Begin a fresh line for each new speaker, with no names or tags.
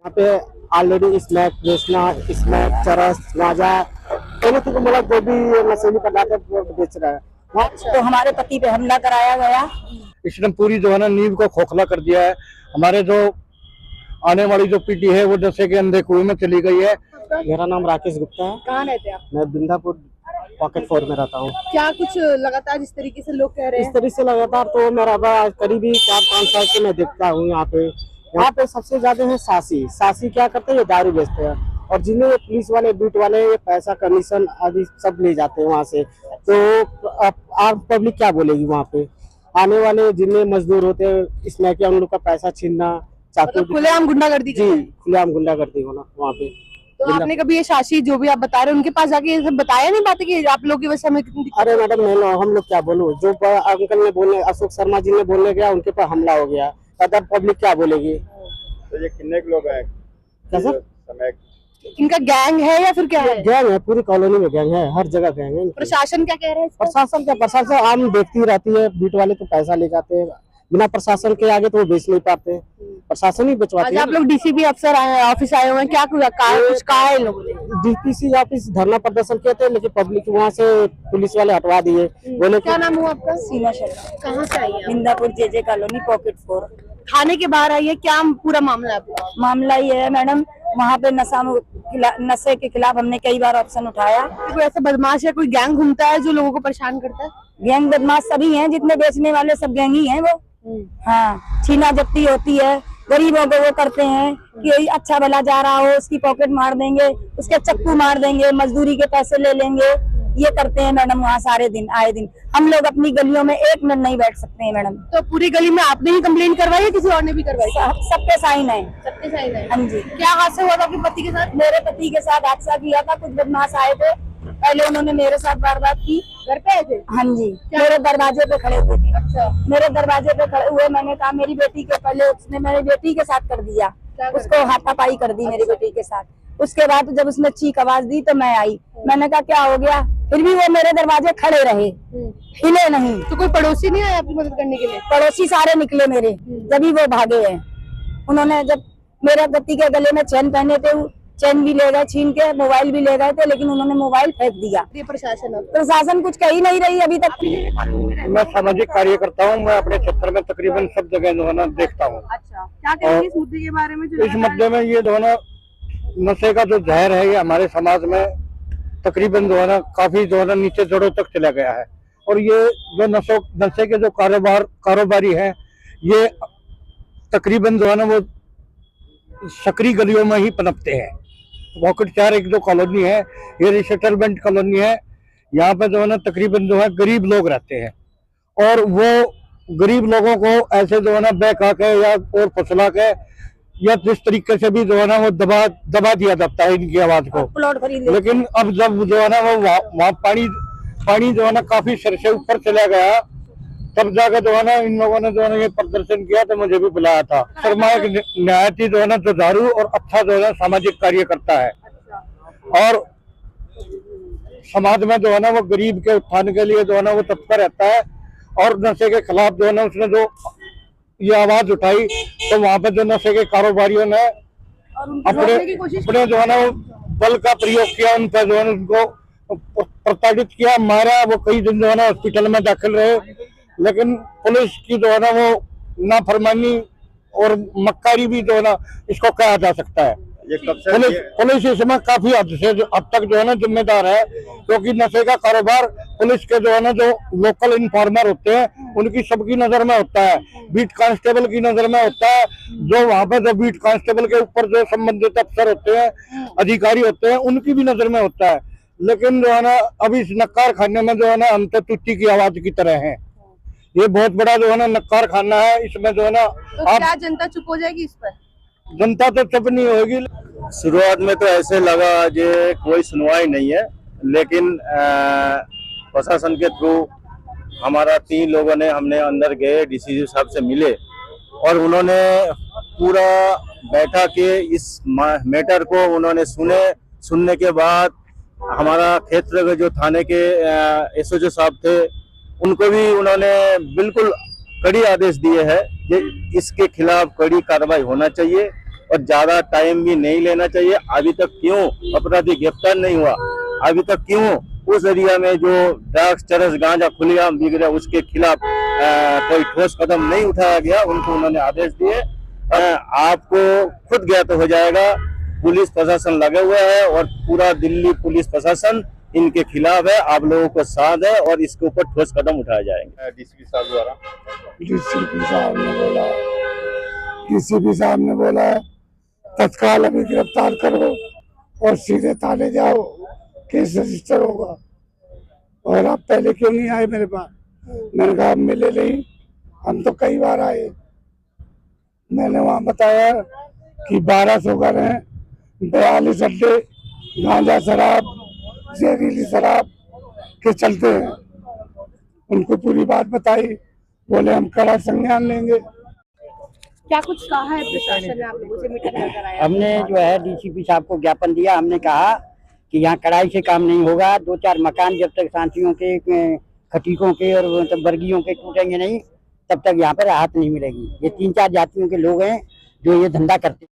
यहाँ पे already smack बेचना, स्मैक, चरस, गांजा, एनीथिंग मतलब जो भी नशीली पदार्थ है वो बेच रहा है।
तो हमारे पति पे हमला कराया गया।
इसने पूरी जो है ना नींव को खोखला कर दिया है। हमारे जो आने वाली जो पीढ़ी है वो नशे के अंधे कुएं में चली गई है।
मेरा नाम राकेश गुप्ता है।
कहाँ रहते हैं आप?
मैं बिंदापुर पॉकेट 4 में रहता हूँ।
क्या कुछ लगातार जिस तरीके से लोग कह रहे
इस
हैं?
तरह से लगातार तो मेरा करीबी 4-5 साल से मैं देखता हूँ यहाँ पे सबसे ज्यादा है सासी क्या करते हैं, ये दारू बेचते हैं और जिन्हें पुलिस वाले बीट वाले ये पैसा कमीशन आदि सब ले जाते हैं वहाँ से। तो आप पब्लिक क्या बोलेगी वहाँ पे? आने वाले जितने मजदूर होते हैं इसमें क्या उन लोग का पैसा छीनना, चाकू,
खुलेआम गुंडागर्दी
जी खुलेआम गुंडागर्दी होना वहाँ पे।
तो आपने कभी ये शाशी जो भी आप बता रहे हैं उनके पास जाके ये सब बताया नहीं बातें कि आप लोग की वजह से हमें कितनी दिक्कत?
अरे मैडम हम लोग क्या बोलूं, जो अंकल ने बोलने, अशोक शर्मा जी ने बोलने गया उनके पर हमला हो गया, अदर पब्लिक क्या बोलेगी?
तो ये कितने लोग हैं?
कैसा
इनका गैंग है या फिर क्या है?
गैंग है, पूरी कॉलोनी में गैंग है, हर जगह गैंग है।
प्रशासन क्या कह रहे हैं?
प्रशासन आम देखती रहती है, बीट वाले तो पैसा ले जाते हैं, बिना प्रशासन के आगे तो वो बेच नहीं पाते, प्रशासन ही बेचवाते
आज
हैं।
आप लोग डीसीपी अफसर ऑफिस आए हुए हैं, क्या कुछ कहा है इन लोगों ने?
डीपीसी ऑफिस धरना प्रदर्शन किए थे लेकिन पब्लिक वहाँ से पुलिस वाले हटवा दिए। बोले
क्या नाम हुआ आपका?
सीमा शर्मा,
कहाँ से आई है?
Bindapur JJ colony pocket 4।
थाने के बाहर आई है, क्या पूरा मामला है आपका?
मामला ये है मैडम, वहाँ पे नशे के खिलाफ हमने कई बार ऑप्शन उठाया।
कोई ऐसा बदमाश या कोई गैंग घूमता है जो लोगों को परेशान करता है?
गैंग बदमाश सभी हैं, जितने बेचने वाले सब गैंग ही हैं वो। हाँ, छीना जब्ती होती है, गरीबों को वो करते हैं कि अच्छा भला जा रहा हो उसकी पॉकेट मार देंगे, उसके चक्कू मार देंगे, मजदूरी के पैसे ले लेंगे, ये करते हैं मैडम वहाँ सारे दिन आए दिन। हम लोग अपनी गलियों में 1 मिनट नहीं बैठ सकते हैं मैडम।
तो पूरी गली में आपने ही कंप्लेन करवाई है किसी और ने भी करवाई?
सबके साइन है।
सबके साइन है।
हाँ जी।
क्या हादसा हुआ था आपके पति के साथ?
मेरे पति के साथ हादसा किया था, कुछ बदमाश आए थे, पहले उन्होंने मेरे साथ वारदात की।
घर पे आए थे?
हाँ जी, मेरे दरवाजे पे खड़े हुए थे।
अच्छा,
मेरे दरवाजे पे खड़े हुए, मैंने कहा मेरी बेटी के, पहले उसने मेरी बेटी के साथ कर दिया, उसको हाथापाई कर दी मेरी बेटी के साथ। उसके बाद जब उसने चीख आवाज दी तो मैं आई, मैंने कहा क्या हो गया, फिर भी वो मेरे दरवाजे खड़े रहे, हिले नहीं।
तो कोई पड़ोसी नहीं आया आपकी मदद करने के लिए?
पड़ोसी सारे निकले मेरे, जब वो भागे हैं। उन्होंने जब मेरे पति के गले में चैन पहने थे, चैन भी ले गए छीन के, मोबाइल भी ले गए थे, लेकिन उन्होंने मोबाइल फेंक दिया।
ये
प्रशासन कुछ कही नहीं रही अभी तक।
मैं सामाजिक कार्य करता हूँ, मैं अपने क्षेत्र में तकरीबन सब जगह जो है ना देखता हूँ।
अच्छा, क्या कहेंगे इस मुद्दे के बारे में?
इस मुद्दे में ये जो है ना नशे का जो जहर है ये हमारे समाज में तकरीबन जो है ना काफी जो है ना नीचे जड़ों तक चला गया है। और ये जो नशे के जो कारोबारी हैं ये तकरीबन जो है ना वो सकरी गलियों में ही पनपते हैं। पॉकेट 4 एक जो कॉलोनी है ये रिसेटलमेंट कॉलोनी है, यहाँ पे जो है ना तकरीबन जो है गरीब लोग रहते हैं और वो गरीब लोगों को ऐसे जो है ना बहका के या और फसला के या जिस तरीके से भी जो है ना वो दबा दिया जाता है इनकी आवाज को।
प्लॉट खरीद ले।
लेकिन अब जब जो है ना वो वहाँ पानी जो है ना काफी सर से ऊपर चला गया, तब जाकर जो है ना इन लोगों ने जो है ना ये प्रदर्शन किया तो मुझे भी बुलाया था। शर्मा एक न्यायती जो है ना जुझारू और अच्छा जो है ना सामाजिक कार्य करता है और समाज में जो है ना वो गरीब के उत्थान के लिए जो है ना वो तत्पर रहता है। और नशे के खिलाफ जो है ना उसने जो ये आवाज उठाई तो वहाँ पे जो नशे के कारोबारियों ने अपने जो है ना वो बल का प्रयोग किया, उन पर जो है ना उनको प्रताड़ित किया, मारा। वो कई दिन जो है ना हॉस्पिटल में दाखिल रहे, लेकिन पुलिस की जो है ना वो नाफरमानी और मक्कारी भी जो है ना इसको कहा जा सकता है। पुलिस इसमें काफी हद तक जो है ना जिम्मेदार है, क्योंकि नशे का कारोबार पुलिस के जो है ना जो लोकल इन्फॉर्मर होते हैं उनकी सबकी नजर में होता है, बीट कांस्टेबल की नजर में होता है, जो वहाँ पे जो बीट कांस्टेबल के ऊपर जो संबंधित अफसर होते हैं, अधिकारी होते हैं, उनकी भी नजर में होता है। लेकिन जो है ना अभी इस नक्कार खाने में जो है ना हम तो तुच्ची की आवाज की तरह है। ये बहुत बड़ा जो है ना नक्कार खाना है, इसमें जो है ना
तो क्या जनता चुप हो जाएगी इस पर?
जनता तो चुप नहीं होगी।
शुरुआत में तो ऐसे लगा जे कोई सुनवाई नहीं है, लेकिन प्रशासन के थ्रू हमारा 3 लोगों ने हमने अंदर गए, डीसीजी साहब से मिले और उन्होंने पूरा बैठा के इस मैटर को उन्होंने सुनने के बाद हमारा क्षेत्र के जो थाने के एसओजी साहब थे उनको भी उन्होंने बिल्कुल कड़ी आदेश दिए हैं कि इसके खिलाफ कड़ी कार्रवाई होना चाहिए और ज्यादा टाइम भी नहीं लेना चाहिए। अभी तक क्यों अपराधी गिरफ्तार नहीं हुआ, अभी तक क्यों उस एरिया में जो ड्रग्स चरस गांजा खुलेआम बिक रहा उसके खिलाफ कोई ठोस कदम नहीं उठाया गया। उनको उन्होंने आदेश दिए। आपको खुद ज्ञात हो जाएगा, पुलिस प्रशासन लगा हुआ है और पूरा दिल्ली पुलिस प्रशासन इनके खिलाफ है, आप लोगों को साथ है और इसके ऊपर ठोस कदम उठाए जाएंगे।
डीसीपी साहब द्वारा
डीसीपी साहब ने बोला तत्काल अभी गिरफ्तार करो और सीधे थाने जाओ, केस रजिस्टर होगा। और आप पहले क्यों नहीं आए मेरे पास? मैंने कहा मिले नहीं, हम तो कई बार आए। मैंने वहाँ बताया कि 1200 घर हैं, 42 अड्डे गांजा शराब जहरीली शराब के चलते हैं। उनको पूरी बात बताई, बोले हम कड़ा संज्ञान लेंगे।
क्या कुछ कहा है प्रशासन ने आप लोगों से मीटिंग कर आया?
हमने जो है डीसीपी साहब को ज्ञापन दिया। हमने कहा कि यहाँ कड़ाई से काम नहीं होगा, 2-4 मकान जब तक सांचियों के, खटीकों के और मतलब वर्गीयों के टूटेंगे नहीं, तब तक यहाँ पर राहत नहीं मिलेगी। ये 3-4 जातियों के लोग हैं जो ये धंधा करते हैं।